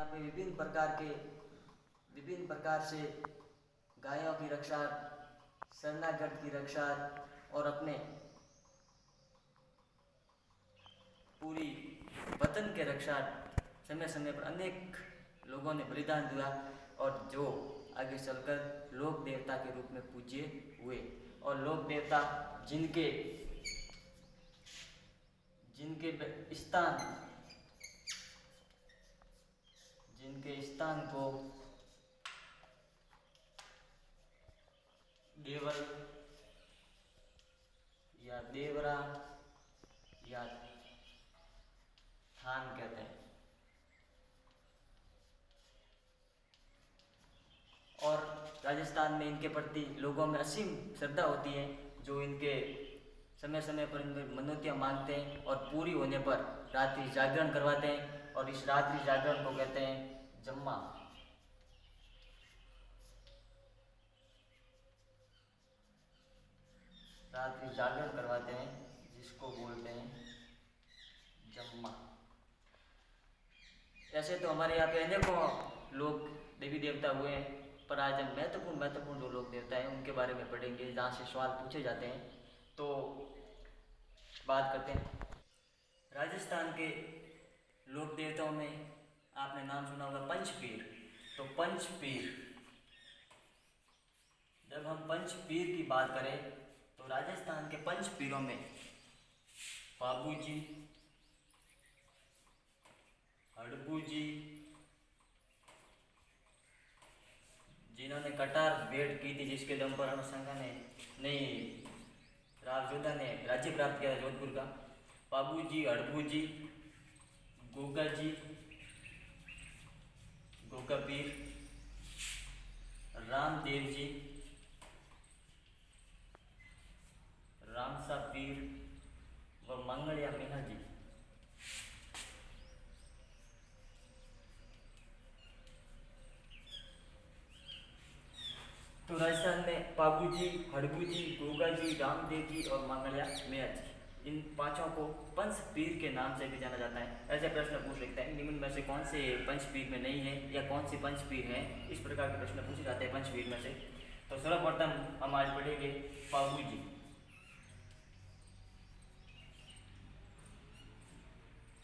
यहाँ पे विभिन्न प्रकार से गायों की रक्षा, शरणागत की रक्षा और अपने पूरी वतन के रक्षा समय समय पर अनेक लोगों ने बलिदान दिया और जो आगे चलकर लोक देवता के रूप में पूज्य हुए। और लोक देवता जिनके स्थान को देवल या देवरा या थान कहते हैं। और राजस्थान में इनके प्रति लोगों में असीम श्रद्धा होती है, जो इनके समय समय पर इनकी मनौतियाँ मांगते हैं और पूरी होने पर रात्रि जागरण करवाते हैं। और इस रात्रि जागरण को कहते हैं जम्मा। रात्रि जागरण करवाते हैं जिसको बोलते हैं जम्मा। ऐसे तो हमारे यहाँ पे अनेकों लोग देवी देवता हुए हैं, पर आज हम महत्वपूर्ण जो लोग देवता हैं उनके बारे में पढ़ेंगे, जहाँ से सवाल पूछे जाते हैं। तो बात करते हैं राजस्थान के लोक देवताओं में। आपने नाम सुना होगा पंचपीर। तो पंचपीर, जब हम पंचपीर की बात करें तो राजस्थान के पंचपीरों में पाबू जी, हड़बू जी, जिन्होंने कटार भेंट की थी, जिसके दम पर अनुसंघा ने नहीं राव जोधा ने राज्य प्राप्त किया था जोधपुर का। पाबू जी, हड़बू जी, गोगा जी, गोगा पीर, रामदेव जी, रामसा पीर व मंगलिया मीना जी। तो राजस्थान में पाबू जी, हड़बू जी, गोगा जी, रामदेव जी और मंगलिया मीना जी, इन पांचों को पंचपीर के नाम से भी जाना जाता है। ऐसे प्रश्न पूछ सकते हैं निम्न में से कौन से पंचपीर में नहीं है या कौन से पंचपीर हैं, इस प्रकार के प्रश्न पूछे जाते हैं पंचपीर में से। तो सर्वप्रथम हम आज पढ़ेंगे पाबू जी।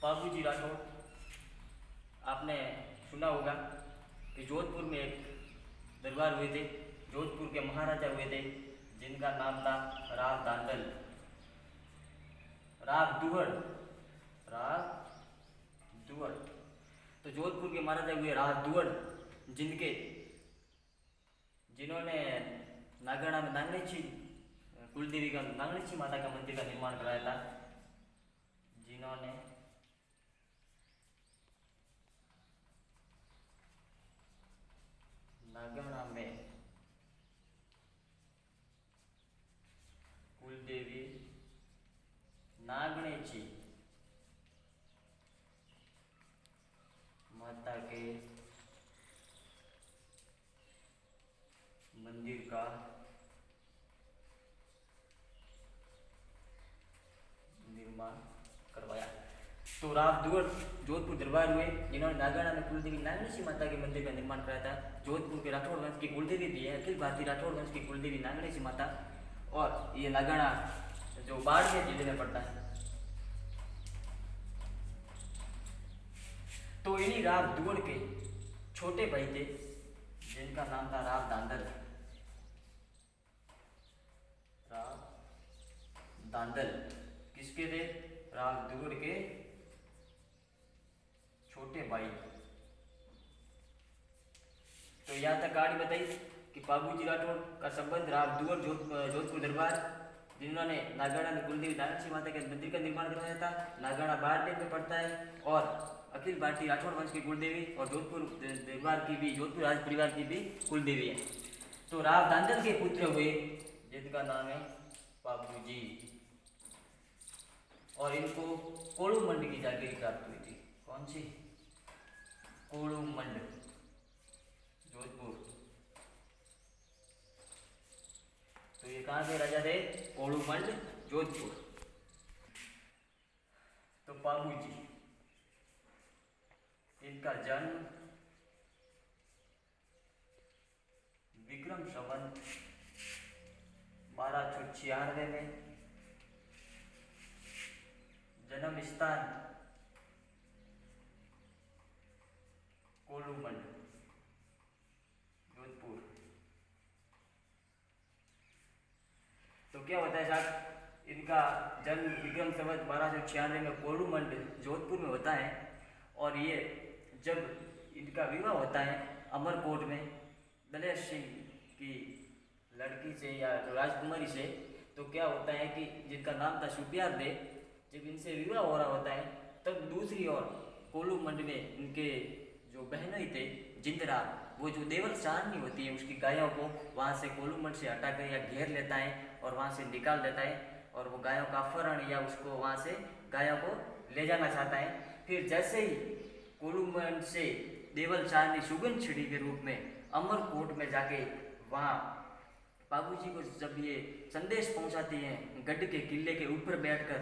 पाबू जी राठौर, आपने सुना होगा कि जोधपुर में एक दरबार हुए थे, जोधपुर के महाराजा हुए थे, जिनका नाम था राव दांदल, राव दुहड़। तो जोधपुर के महाराजा हुए राव दुहड़, जिन्होंने नागड़ा में नागणेची कुलदेवी का, नागणेची माता का मंदिर का निर्माण कराया था, जिन्होंने नागड़ा में कुलदेवी नागणेची माता के मंदिर का निर्माण करवाया। तो राव दुहड़ जोधपुर दरबार हुए, जिन्होंने नागड़ा में कुलदेवी नागणेची माता के मंदिर का निर्माण कराया था। जोधपुर के राठौड़ वंश की कुलदेवी भी है, अखिल भारतीय राठौड़ वंश की कुलदेवी नागणेची माता। और ये नागड़ा जो बाड़मेर जिले में पड़ता है। तो इन्हीं राव दुहड़ के छोटे भाई थे, जिनका नाम था राव दांदल। राव दांदल किसके थे? राव दुहड़ के छोटे भाई। तो यहाँ तक कहानी बताई कि पाबू जी राठौड़ का संबंध राव दुहड़ जोधपुर दरबार, जिन्होंने नागड़ा में कुलदेवी नागणेची माता के मंदिर का निर्माण करवाया था। नागड़ा बाड़मेर में पड़ता है और अखिल भारतीय राठौड़ वंश की कुलदेवी और जोधपुर दरबार की भी, जोधपुर राज परिवार की भी कुलदेवी है। तो राव दांदल के पुत्र हुए, जिनका नाम है पाबू जी, और इनको कोड़ूमंड की जागीर प्राप्त हुई थी। कौन सी? कोड़ूमंड, जोधपुर। तो ये कहाँ के राजा थे? कोड़ूमंड, जोधपुर। तो पाबू जी, इनका जन्म विक्रम संवत 1296 में जन्म स्थान कोलूमंड जोधपुर। तो क्या होता है साहब, इनका जन्म विक्रम संवत 1296 में कोलूमंड जोधपुर में होता है। और ये जब इनका विवाह होता है अमरकोट में दलेर सिंह की लड़की से या राजकुमारी से, तो क्या होता है कि जिनका नाम था सुपियार दे, जब इनसे विवाह हो रहा होता है तब दूसरी ओर कोलूमंड में इनके जो बहनोई थे जिंदरा, वो जो देवल चांदनी होती है उसकी गायों को वहाँ से कोलूमंड से हटा कर या घेर लेता है और वहाँ से निकाल देता है और वो गायों का अपहरण या उसको वहाँ से गायों को ले जाना चाहता है। फिर जैसे ही कोलूमंड से देवल चांदनी सुगंध छिड़ी के रूप में अमरकोट में जाके वहाँ बाबूजी को जब ये संदेश पहुँचाती हैं गढ़ के किले के ऊपर बैठकर,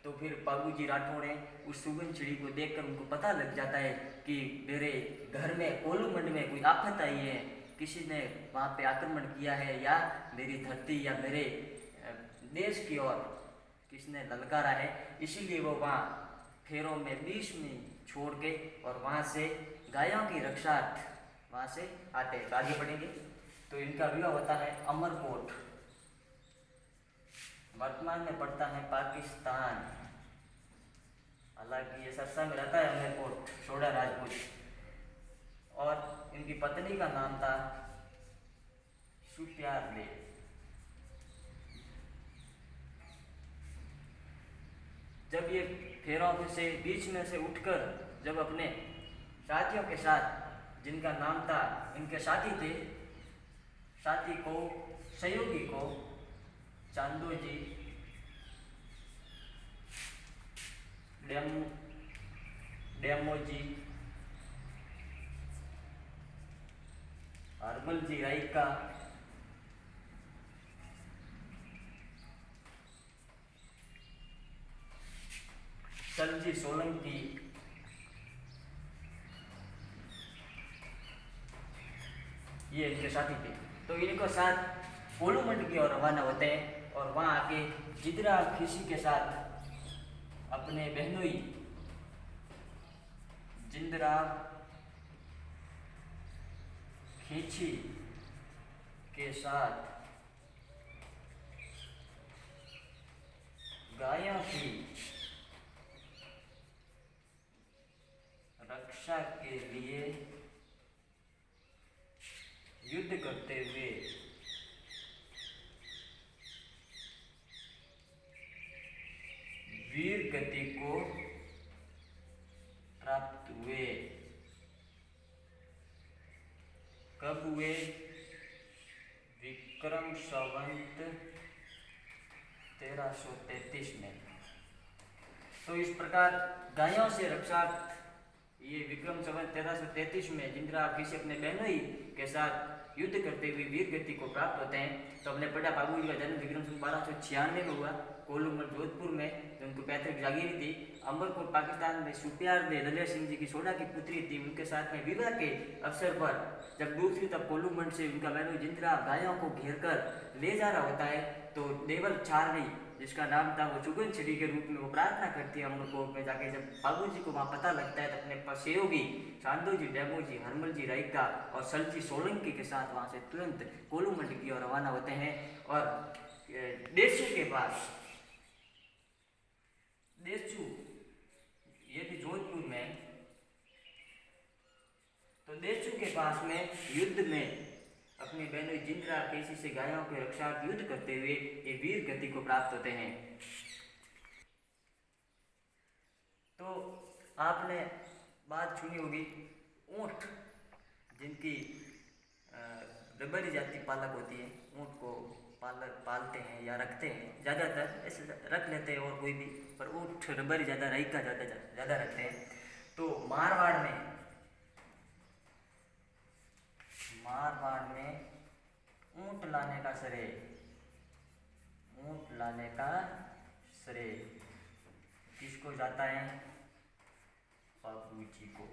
तो फिर बाबूजी राठौड़ हैं उस सुगंध चिड़ी को देखकर उनको पता लग जाता है कि मेरे घर में कोलूमंड में कोई आफत आई है, किसी ने वहाँ पे आक्रमण किया है या मेरी धरती या मेरे देश की ओर किसने ललकारा है। इसीलिए वो वहाँ फेरों में बीच में छोड़ के और वहाँ से गायों की रक्षार्थ वहाँ से आते हैं। आगे बढ़ेंगे तो इनका विवाह होता है अमरकोट, वर्तमान में पड़ता है पाकिस्तान, हालांकि ये सरसा में रहता है अमरकोट, छोड़ा राजपूत। और इनकी पत्नी का नाम था सुप्यार दे। जब ये फेरों से बीच में से उठकर जब अपने साथियों के साथ, जिनका नाम था, इनके साथी थे, साथी को सहयोगी को चांदो जी, डेमो जी, हरमल जी राइका, सलजी सोलंकी, ये इनके साथी थे। तो इनको साथ कोलूमंड की ओर रवाना होते हैं और वहाँ आके जिद्रा खिसी के साथ अपने बहनोई जिंदरा खींची के साथ गायों की रक्षा के लिए युद्ध करते हुए वीर गति को प्राप्त हुए। कब हुए? विक्रम संवत 1333 में। तो इस प्रकार गायों से रक्षा ये विक्रम संवत 1333 में जिंद्रा किसी अपने बहनोई के साथ युद्ध करते हुए वीर गति को प्राप्त होते हैं। तो हमने पढ़ा बाबूजी का जन्म विक्रम संवत 1296 में हुआ कोलूमंड जोधपुर में, जो उनको पैतृक जागीरी थी। अमरकोट पाकिस्तान में सुप्यार दे दलेर सिंह जी की सोडा की पुत्री थी, उनके साथ में विवाह के अवसर पर जब दूसरी तब कोलूमंड से उनका बहनोई जिंद्रा गायों को घेर कर ले जा रहा होता है, तो देवल चारणी जिसका नाम था वो चुगन छिड़ी के रूप में वो प्रार्थना करती है अमरकोट में जाके। जब बाबूजी को वहाँ पता लगता है तो अपने सहयोगी चांदो जी, डेमो जी, हरमल जी राइका और सलजी सोलंकी के साथ वहाँ से तुरंत कोलूमंड की ओर रवाना होते हैं। और देशू के पास, देशू ये भी जोधपुर में, तो देशू के पास में युद्ध में अपनी बहनोई जिंद्रा केसी से गायों की रक्षा युद्ध करते हुए ये वीर गति को प्राप्त होते हैं। तो आपने बात सुनी होगी ऊँट, जिनकी रबरी जाति पालक होती है, ऊँट को पालते हैं या रखते हैं, ज़्यादातर ऐसे रख लेते हैं और कोई भी, पर ऊँट रबरी ज़्यादा राइका ज़्यादा रखते हैं। तो मारवाड़ में ऊँट लाने का श्रेय, ऊँट लाने का श्रेय किसको जाता है? बाबूजी को।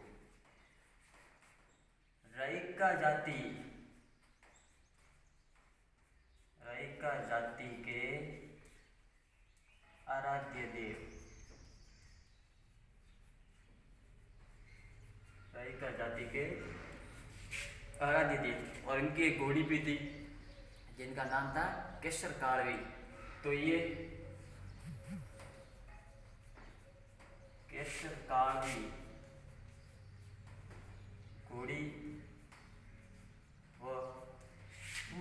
राइका जाति रायका जाति के आराध्य देव, रायका जाति के आराध्य देव। और इनकी एक घोड़ी भी थी जिनका नाम था केसर कालवी। तो ये केसर कालवी घोड़ी व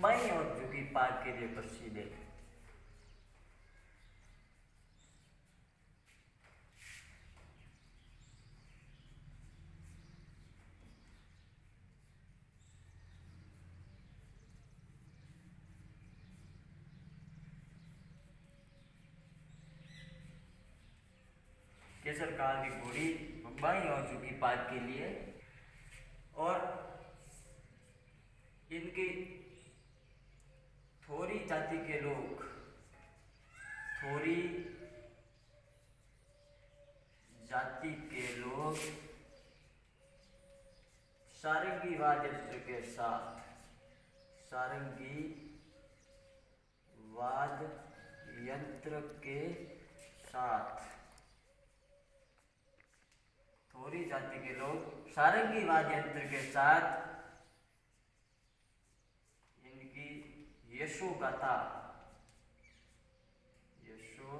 बाई और झुकी पाग के लिए प्रसिद्ध है। केसर काल की घोड़ी बाई और झुकी पाग के लिए। और इनकी थोरी जाति के लोग, थोरी जाति के लोग सारंगी वाद्य यंत्र के साथ, सारंगी वाद्य यंत्र के साथ, थोरी जाति के लोग सारंगी वाद्य यंत्र के साथ इनकी यशो गाथा, यशो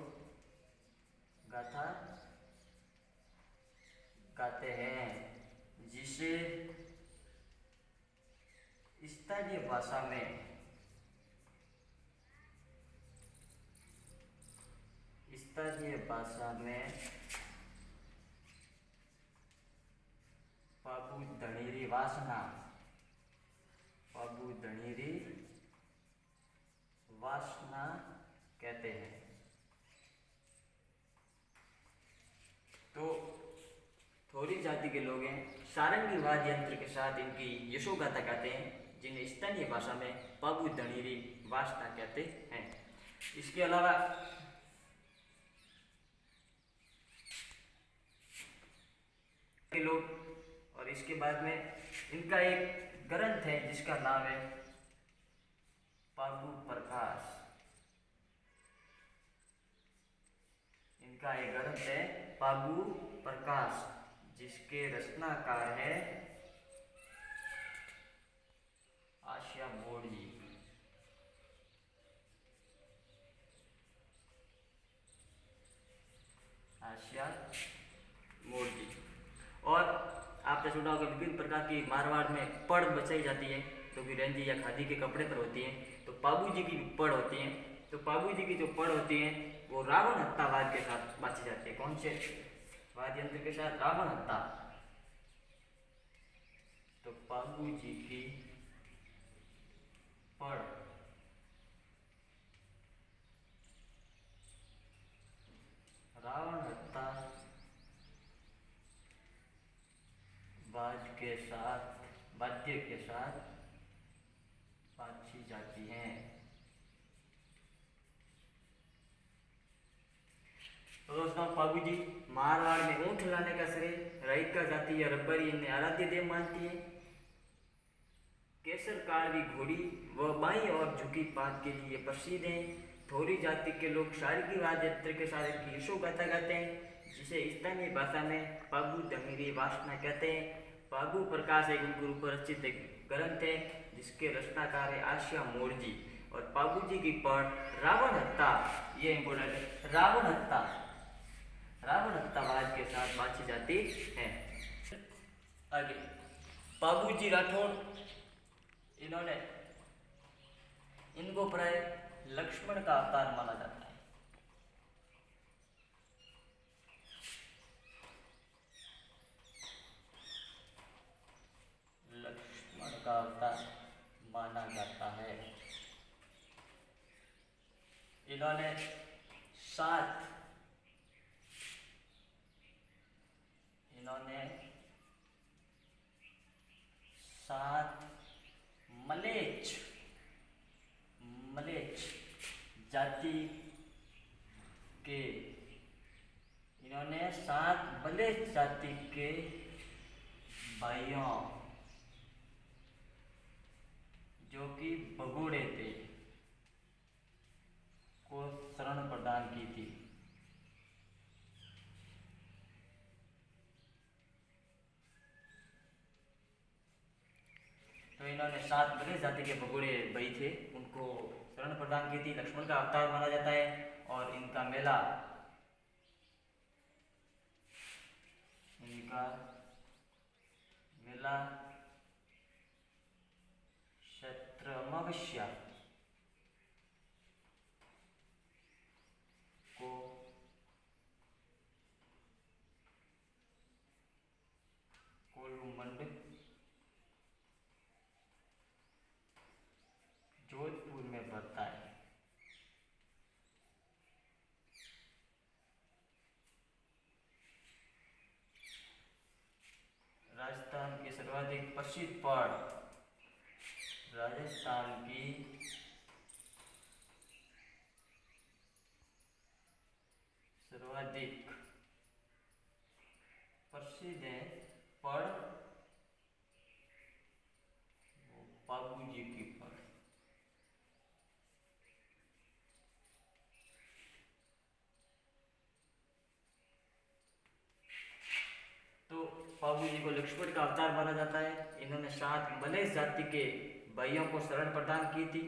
गाथा गाते हैं, जिसे स्थानीय भाषा में, स्थानीय भाषा में पाबू धणीरी वासना, पाबू धणीरी वासना कहते हैं। तो थोरी जाति के लोग हैं, सारंगी वाद्य यंत्र के साथ इनकी यशोगाथा गाते हैं, जिन्हें स्थानीय भाषा में पाबू धणीरी वासना कहते हैं। इसके अलावा के लोग, और इसके बाद में इनका एक ग्रंथ है जिसका नाम है पाबू प्रकाश। इनका एक ग्रंथ है पाबू प्रकाश, जिसके रचनाकार है आशिया मोड़ी। आशिया मोड़ी। और आपने सुना होगा विभिन्न प्रकार की मारवाड़ में पड़ बचाई जाती है, जो कि रंजी या खादी के कपड़े पर होती हैं। तो पाबू जी की पड़ होती हैं। तो पाबू जी की जो पड़ होती हैं वो रावण हत्ता वाद्य के साथ बाची जाती है। कौन से वाद्य यंत्र के साथ? रावण हत्ता। तो पाबू जी की पड़ रावण हत्ता वाद्य के साथ बाजी जाती हैं। तो दोस्तों, पाबू जी मारवाड़ में ऊंट लाने का श्रेय रायका जाति या रब्बरी इन्हें आराध्य देव मानती है। केसर कालवी घोड़ी व बाई और झुकी पात के लिए प्रसिद्ध है। थोरी जाति के लोग सारंगी वाद्य यंत्र के साथ इनकी यशो गाथा गाते हैं, जिसे स्थानीय भाषा में पाबू धणीरी वासना कहते हैं। पाबू प्रकाश एक उनके ऊपर रचित ग्रंथ है, जिसके रचनाकार है आशिया मोड़जी। और पाबू जी की पढ़ रावण हत्ता, ये इंपोर्टेंट है, रावण हत्ता वाद के साथ बाची जाती है। आगे पाबू जी राठौड़, इनको प्राय लक्ष्मण का अवतार माना जाता है। लक्ष्मण का अवतार माना जाता है। इन्होंने सात मलेच जाति के, इन्होंने 7 मलेच जाति के भाइयों, जो कि भगोड़े थे, को शरण प्रदान की थी। तो इन्होंने 7 मलेच्छ जाति के भगोड़े भाई थे, उनको शरण प्रदान की थी। लक्ष्मण का अवतार माना जाता है और इनका मेला क्षत्रमवश्या को कोलुमंड जोधपुर में पड़ता है। राजस्थान के सर्वाधिक प्रसिद्ध पहाड़, राजस्थान की सर्वाधिक प्रसिद्ध है पहाड़ पाबूजी की पहाड़। तो पाबूजी को लक्ष्मण का अवतार माना जाता है। इन्होंने 7 मलेच्छ जाति के भाइयों को शरण प्रदान की थी।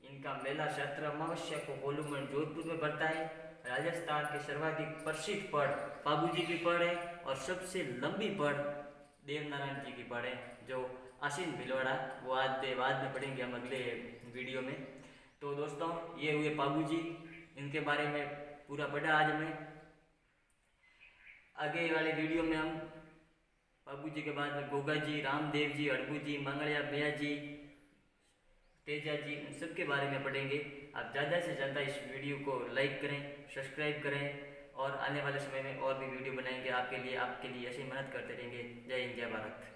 इनका मेला चैत्र अमावस्या को कोलुमंड जोधपुर में पड़ता है। राजस्थान के सर्वाधिक प्रसिद्ध पहाड़ पाबूजी की पहाड़ है और सबसे लंबी पहाड़ देवनारायण जी की पहाड़ है, जो आसीन भिलवाड़ा, वो बाद में पढ़ेंगे हम अगले वीडियो में। तो दोस्तों, ये हुए पाबूजी, इनके बारे में पूरा पढ़ा आज मैं। आगे वाले वीडियो में हम बाबूजी के बाद में गोगा जी, रामदेव जी, अड़बू जी, मंगलिया भैया जी, तेजा जी, उन सब के बारे में पढ़ेंगे। आप ज़्यादा से ज़्यादा इस वीडियो को लाइक करें, सब्सक्राइब करें और आने वाले समय में और भी वीडियो बनाएंगे आपके लिए ऐसे ही मेहनत करते रहेंगे। जय हिंद, जय भारत।